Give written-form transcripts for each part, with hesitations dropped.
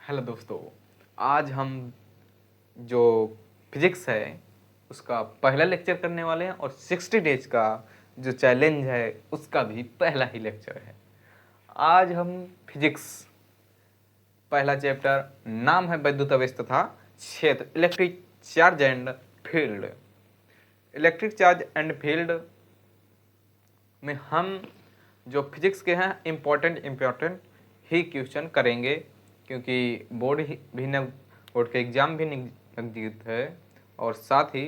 Hello दोस्तों, आज हम जो फिजिक्स है उसका पहला लेक्चर करने वाले हैं और 60 डेज का जो चैलेंज है उसका भी पहला ही लेक्चर है। आज हम फिजिक्स पहला चैप्टर, नाम है वैद्युत आवेश तथा क्षेत्र, electric charge and field. Electric charge and field में हम जो फिजिक्स के हैं इम्पोर्टेंट ही क्वेश्चन करेंगे, क्योंकि बोर्ड के एग्ज़ाम भी नज़दीक है और साथ ही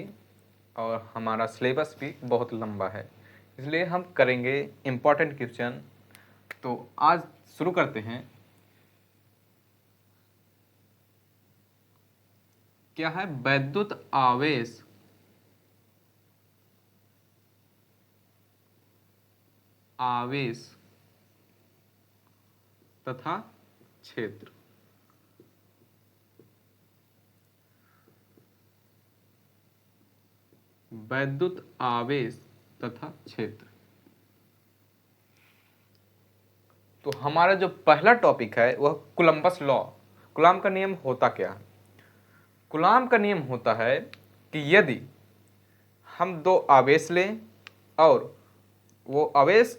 और हमारा सिलेबस भी बहुत लंबा है, इसलिए हम करेंगे इम्पोर्टेंट क्वेश्चन। तो आज शुरू करते हैं। क्या है वैद्युत आवेश तथा क्षेत्र। वैद्युत आवेश तथा क्षेत्र। तो हमारा जो पहला टॉपिक है वह कोलंबस लॉ। कूलॉम का नियम होता क्या है? कूलॉम का नियम होता है कि यदि हम दो आवेश लें और वो आवेश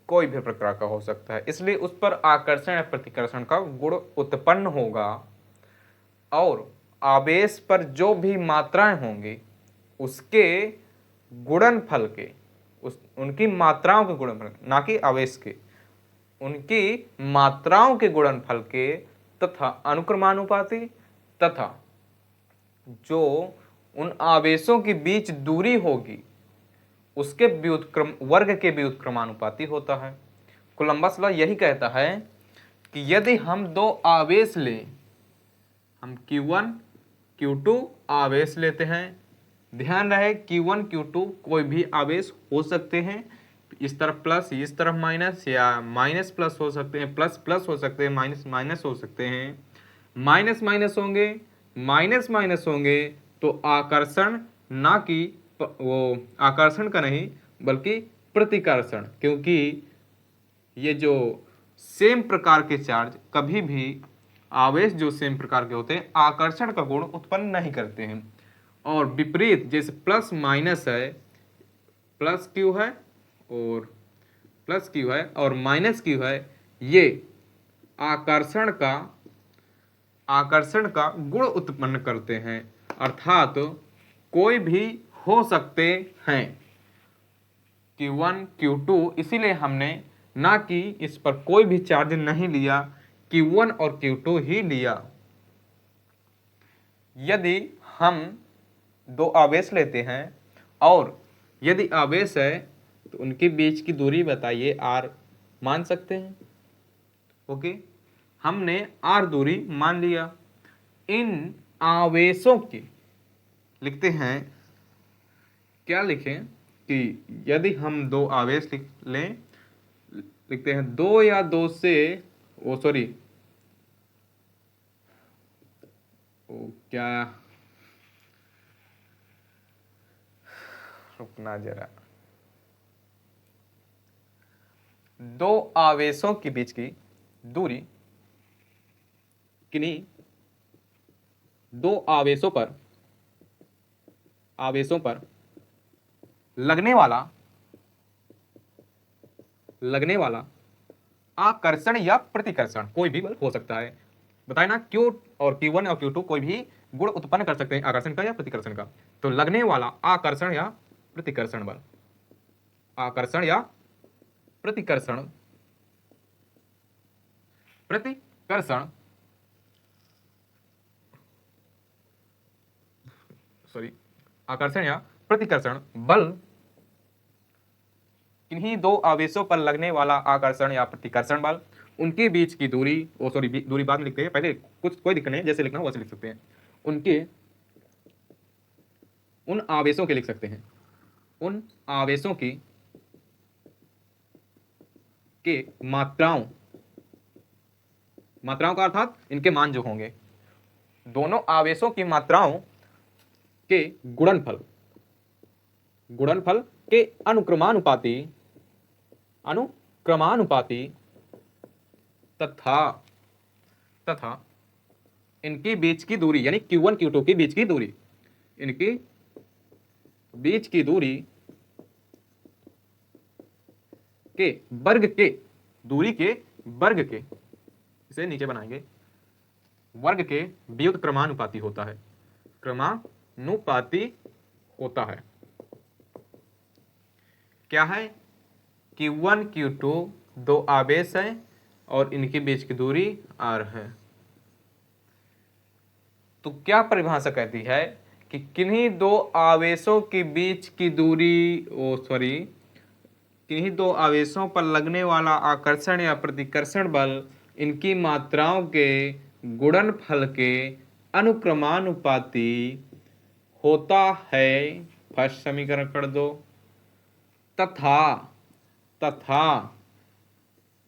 कोई भी प्रकार का हो सकता है, इसलिए उस पर आकर्षण या प्रतिकर्षण का गुण उत्पन्न होगा, और आवेश पर जो भी मात्राएं होंगी उसके गुणनफल के, उनकी मात्राओं के गुणनफल, ना कि आवेश के, उनकी मात्राओं के गुणनफल के तथा अनुक्रमानुपाती तथा जो उन आवेशों के बीच दूरी होगी उसके व्युत्क्रम वर्ग के व्युत्क्रमानुपाती होता है। कोलंबस लॉ यही कहता है कि यदि हम दो आवेश लें, हम Q1 Q2 आवेश लेते हैं, ध्यान रहे Q1 Q2 कोई भी आवेश हो सकते हैं, इस तरफ प्लस इस तरफ माइनस, या माइनस प्लस हो सकते हैं, प्लस प्लस हो सकते हैं, माइनस माइनस हो सकते हैं। माइनस माइनस होंगे, माइनस माइनस होंगे तो आकर्षण, ना कि वो आकर्षण का नहीं बल्कि प्रतिकर्षण, क्योंकि ये जो सेम प्रकार के चार्ज कभी भी, आवेश जो सेम प्रकार के होते हैं, आकर्षण का गुण उत्पन्न नहीं करते हैं। और विपरीत, जैसे प्लस माइनस है, प्लस क्यू है और प्लस क्यू है और माइनस क्यू है, ये आकर्षण का गुण उत्पन्न करते हैं, अर्थात कोई भी हो सकते हैं Q1 Q2। इसीलिए हमने ना कि इस पर कोई भी चार्ज नहीं लिया, Q1 और Q2 ही लिया। यदि हम दो आवेश लेते हैं और यदि आवेश है तो उनके बीच की दूरी बताइए, r मान सकते हैं। ओके, हमने r दूरी मान लिया। इन आवेशों की लिखते हैं, क्या लिखें कि यदि हम दो आवेश लें, लिखते हैं दो या दो से, क्या, रुकना जरा, दो आवेशों के बीच की दूरी, किन्हीं दो आवेशों पर लगने वाला आकर्षण या प्रतिकर्षण, कोई भी बल हो सकता है। बताए ना, Q और Q1 और Q2 कोई भी गुण उत्पन्न कर सकते हैं, आकर्षण का या प्रतिकर्षण का। तो लगने वाला आकर्षण या प्रतिकर्षण बल, आकर्षण या प्रतिकर्षण आकर्षण या प्रतिकर्षण बल, किन्हीं दो आवेशों पर लगने वाला आकर्षण या प्रतिकर्षण बल, उनके बीच की दूरी, दूरी बाद में लिखते हैं, पहले कुछ कोई दिक्कत नहीं, जैसे लिखना हो वैसे लिख सकते हैं। उन आवेशों के लिख सकते हैं, उन आवेशों की के मात्राओं का अर्थात इनके मान जो होंगे, दोनों आवेशों की मात्राओं के गुणनफल के अनुक्रमानुपाती तथा इनकी बीच की दूरी यानी Q1 Q2 की बीच की दूरी, इनकी बीच की दूरी के वर्ग के, दूरी के वर्ग के, इसे नीचे बनाएंगे, वर्ग के व्युत क्रमानुपाती होता है, क्रमानुपाती होता है। क्या है? Q1 Q2 दो आवेश हैं और इनके बीच की दूरी r है। तो क्या परिभाषा कहती है कि किन्हीं दो आवेशों के बीच की दूरी, किन्हीं दो आवेशों पर लगने वाला आकर्षण या प्रतिकर्षण बल इनकी मात्राओं के गुणनफल के अनुक्रमानुपाती होता है। फर्स्ट समीकरण कर दो। तथा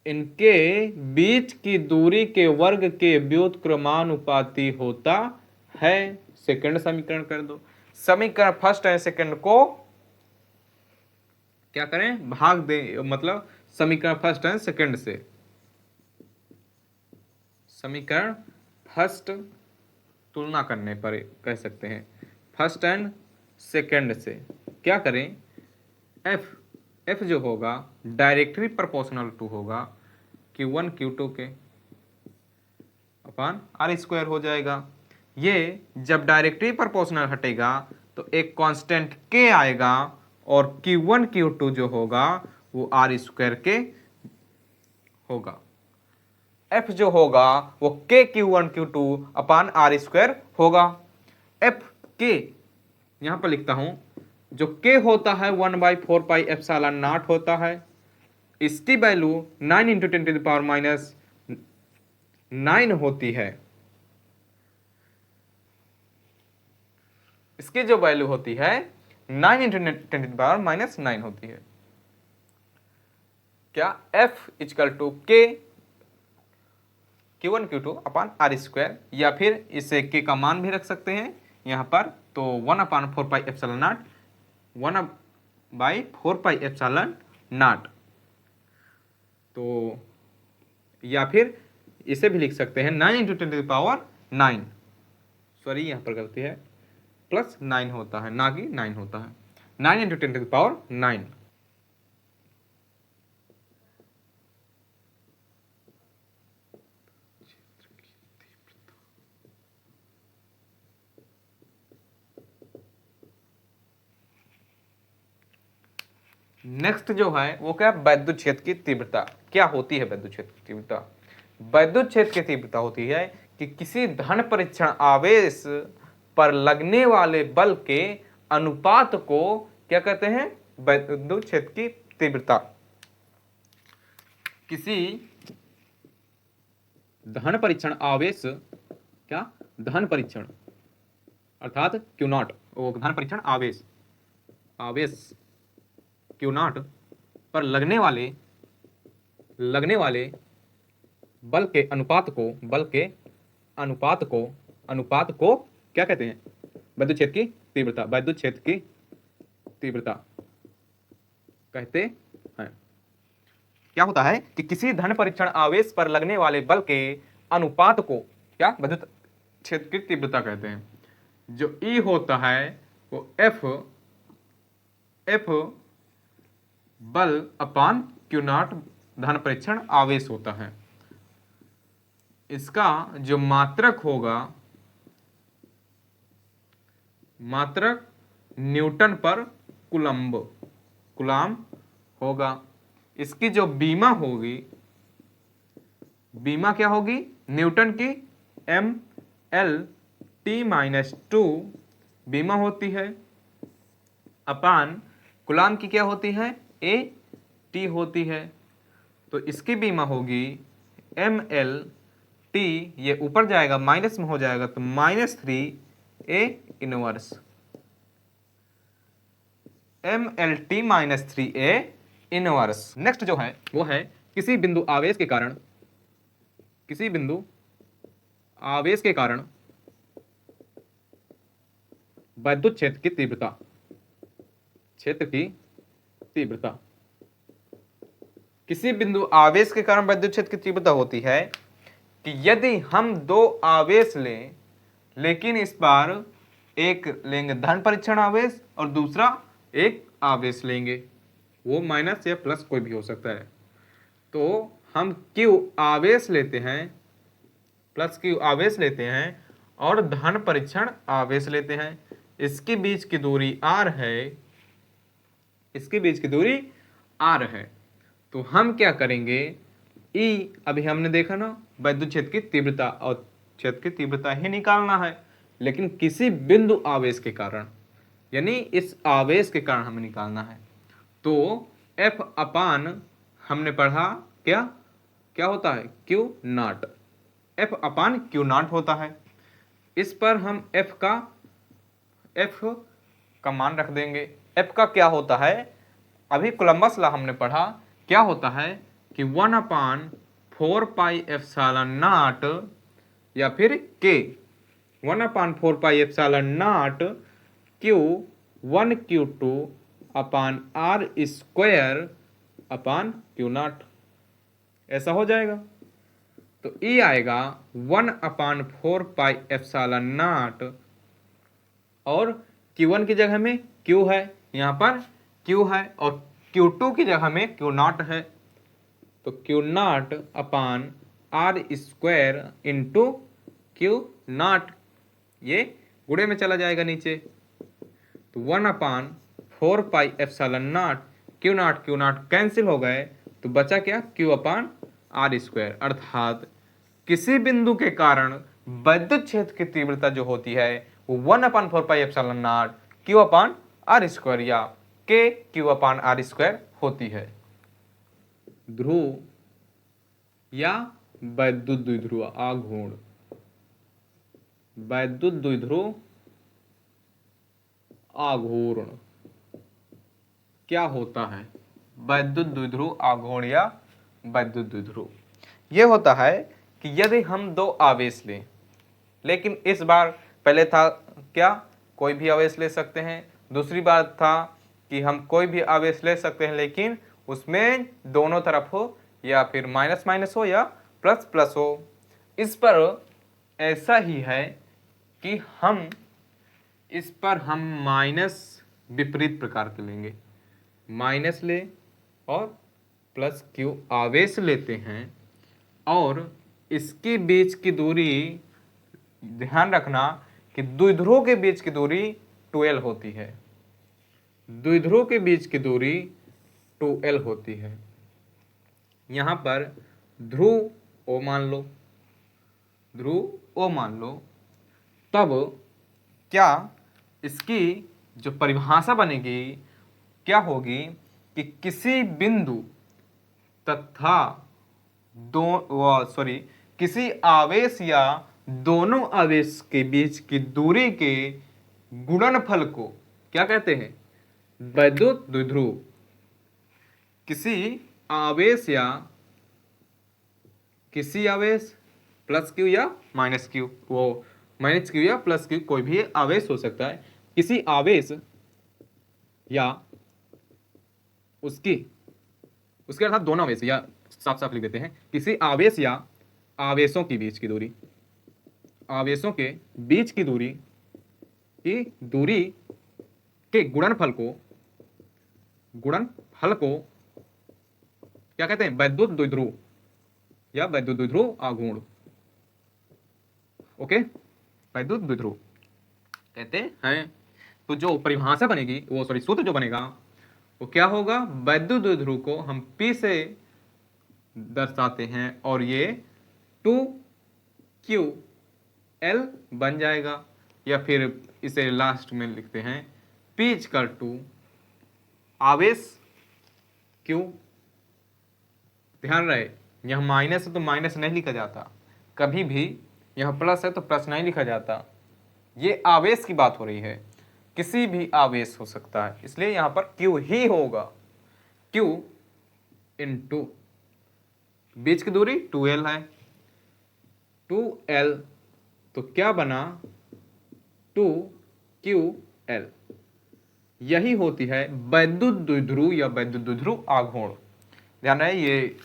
इनके बीच की दूरी के वर्ग के व्युत्क्रमानुपाती होता है। सेकंड समीकरण कर दो। समीकरण फर्स्ट एंड सेकंड को क्या करें? भाग दें, मतलब समीकरण फर्स्ट एंड सेकंड से, समीकरण फर्स्ट तुलना करने पर कह सकते हैं, फर्स्ट एंड सेकंड से क्या करें? एफ जो होगा डायरेक्टली प्रोपोर्शनल टू होगा Q1 Q2 के अपान r स्क्वायर हो जाएगा। ये जब डायरेक्टली प्रोपोर्शनल हटेगा तो एक कांस्टेंट k आएगा और Q1 Q2 जो होगा वो r स्क्वायर के होगा। f जो होगा वो k Q1 Q2 upon r square होगा। f k यहां पर लिखता हूं, जो k होता है 1/4 पाई एप्सिलॉन नॉट होता है। इसकी वैल्यू 9 × 10⁻⁹ होती है। इसकी जो वैल्यू होती है 9 × 10⁻⁹ होती है। क्या? f equal to k Q1 Q2 upon r square, या फिर इसे k का मान भी रख सकते हैं यहां पर, तो 1/4 pi epsilon not, 1/4 pi epsilon not. तो या फिर इसे भी लिख सकते हैं 9 × 10⁻⁹, सॉरी यहां पर गलती है, प्लस 9 होता है, ना कि 9 होता है, 9 × 10⁻⁹। नेक्स्ट जो है वो क्या? वैद्युत क्षेत्र की तीव्रता। क्या होती है वैद्युत क्षेत्र की तीव्रता? वैद्युत क्षेत्र की तीव्रता होती है कि किसी धन परीक्षण आवेश पर लगने वाले बल के अनुपात को क्या कहते हैं? वैद्युत क्षेत्र की तीव्रता। किसी धन परीक्षण आवेश, क्या? धन परीक्षण अर्थात Q0, वो धन परीक्षण आवेश Q0 पर लगने वाले बल के अनुपात को क्या कहते हैं? वैद्युत क्षेत्र की तीव्रता, वैद्युत क्षेत्र की तीव्रता कहते हैं। क्या होता है कि किसी धन परीक्षण आवेश पर लगने वाले बल के अनुपात को क्या वैद्युत क्षेत्र की तीव्रता कहते हैं। जो E होता है वो F बल अपान Q0 धन परीक्षण आवेश होता है। इसका जो मात्रक होगा, मात्रक न्यूटन पर कूलम्ब होगा। इसकी जो बीमा होगी, बीमा क्या होगी? न्यूटन की mL/t-2 बीमा होती है, अपान कूलम्ब की क्या होती है? A/t होती है। तो इसकी बीमा होगी mL/t, ये ऊपर जाएगा माइनस में हो जाएगा तो -3A इनवर्स। नेक्स्ट जो है वो है किसी बिंदु आवेश के कारण वैद्युत क्षेत्र की तीव्रता। किसी बिंदु आवेश के कारण वैद्युत क्षेत्र की तीव्रता होती है कि यदि हम दो आवेश लें, लेकिन इस बार एक लेंगे धन परीक्षण आवेश और दूसरा एक आवेश लेंगे, वो माइनस या प्लस कोई भी हो सकता है, तो हम Q आवेश लेते हैं, प्लस Q आवेश लेते हैं और धन परीक्षण आवेश लेते हैं। इसके बीच की दूरी r है, इसके बीच की दूरी r है। तो हम क्या करेंगे, E अभी हमने देखा ना वैद्युत क्षेत्र की तीव्रता, और क्षेत्र की तीव्रता ही निकालना है, लेकिन किसी बिंदु आवेश के कारण, यानी इस आवेश के कारण हमें निकालना है। तो F अपान हमने पढ़ा क्या क्या होता है, Q not, F upon Q not होता है। इस पर हम F का मान रख देंगे। F का क्या होता है, अभी कोलंबस लॉ हमने पढ़ा, क्या होता है कि 1/4πε0 या फिर K 1/4πε0 Q1Q2 अपान r² अपान Q0, ऐसा हो जाएगा। तो E आएगा 1/4πε0 और Q1 की जगह में Q है, यहाँ पर Q है, और Q2 की जगह में Q0 है, तो Q0 अपान r² इंटू Q0, ये गुणे में चला जाएगा नीचे, तो 1/4πε0 Q0 कैंसिल हो गए, तो बचा क्या, Q अपान r²। अर्थात किसी बिंदु के कारण वैद्युत क्षेत्र की तीव्रता जो होती है वो 1/4πε0 Q अपान r² या K Q अपान r² होती है। ध्रुव या वैद्युत द्विध्रुव आघूर्ण, वैद्युत द्विध्रुव आघूर्ण क्या होता है, वैद्युत द्विध्रुव आघूर्ण या वैद्युत द्विध्रुव ये होता है कि यदि हम दो आवेश लें, लेकिन इस बार पहले था क्या, कोई भी आवेश ले सकते हैं, दूसरी बार था कि हम कोई भी आवेश ले सकते हैं लेकिन उसमें दोनों तरफ हो, या फिर माइनस माइनस हो या प्लस प्लस हो। इस पर ऐसा ही है कि हम इस पर हम माइनस विपरीत प्रकार के लेंगे, माइनस ले और प्लस Q आवेश लेते हैं, और इसके बीच की दूरी ध्यान रखना कि द्विध्रुव के बीच की दूरी 2l होती है, द्विध्रुव के बीच की दूरी 2l होती है। यहाँ पर ध्रुव O मान लो, ध्रुव O मान लो, तब क्या इसकी जो परिभाषा बनेगी क्या होगी कि किसी बिंदु तथा किसी आवेश या दोनों आवेश के बीच की दूरी के गुणनफल को क्या कहते हैं, वैद्युत द्विध्रुव। किसी आवेश प्लस Q या माइनस Q, वो माइनस Q या प्लस Q कोई भी आवेश हो सकता है, किसी आवेश या उसके अर्थात दोनों आवेश, या साफ साफ लिख देते हैं, किसी आवेश या आवेशों की बीच की दूरी, आवेशों के बीच की दूरी के गुणनफल को क्या कहते हैं, वैद्युत द्विध्रुव या वैद्युत द्विध्रुव आघूर्ण। ओके, वैद्युत द्विध्रुव कहते हैं। तो जो परिभाषा बनेगी सूत्र जो बनेगा वो क्या होगा, वैद्युत द्विध्रुव को हम P से दर्शाते हैं और ये 2QL बन जाएगा, या फिर इसे लास्ट में लिखते हैं P=2 आवेश Q। ध्यान रहे यह माइनस है तो माइनस नहीं लिखा जाता, कभी भी यह प्लस है तो प्लस नहीं लिखा जाता, ये आवेश की बात हो रही है, किसी भी आवेश हो सकता है, इसलिए यहां पर Q ही होगा। Q इंटू बीच की दूरी 2l है, 2l तो क्या बना 2QL, यही होती है वैद्युत द्विध्रुव या वैद्युत द्विध्रुव आघूर्ण। ध्यान रहे ये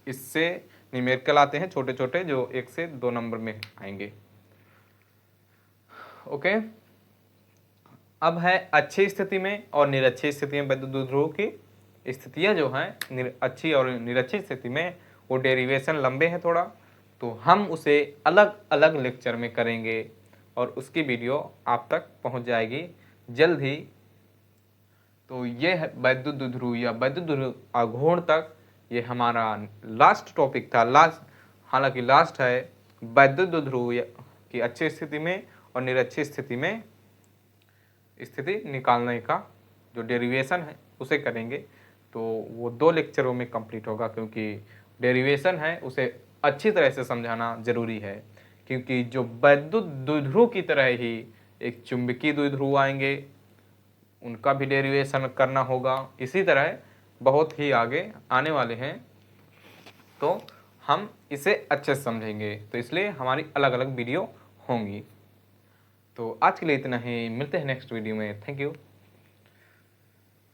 इससे न्यूमेरिकल आते हैं छोटे छोटे जो 1 से 2 नंबर में आएंगे। ओके, अब है अच्छी स्थिति में और निरक्षी स्थिति में वैद्युत द्विध्रुव की स्थितियाँ जो हैं अच्छी और निरक्षी स्थिति में वो डेरिवेशन लंबे हैं थोड़ा, तो हम उसे अलग अलग लेक्चर में करेंगे और उसकी वीडियो आप तक पहुंच जाएगी जल्द ही। तो ये है वैद्युत द्विध्रुव या वैद्युत द्विध्रुव आघूर्ण तक ये हमारा लास्ट टॉपिक था। हालांकि लास्ट है वैद्युत द्विध्रुव की अच्छी स्थिति में और निरक्षी स्थिति में स्थिति निकालने का जो डेरिवेशन है उसे करेंगे। तो वो 2 लेक्चरों में कंप्लीट होगा, क्योंकि डेरिवेशन है उसे अच्छी तरह से समझाना ज़रूरी है, क्योंकि जो वैद्युत द्विध्रुव की तरह ही एक चुंबकीय द्विध्रुव आएंगे, उनका भी डेरिवेशन करना होगा। इसी तरह बहुत ही आगे आने वाले हैं, तो हम इसे अच्छे से समझेंगे, तो इसलिए हमारी अलग अलग वीडियो होंगी। तो आज के लिए इतना ही, मिलते हैं नेक्स्ट वीडियो में। Thank you.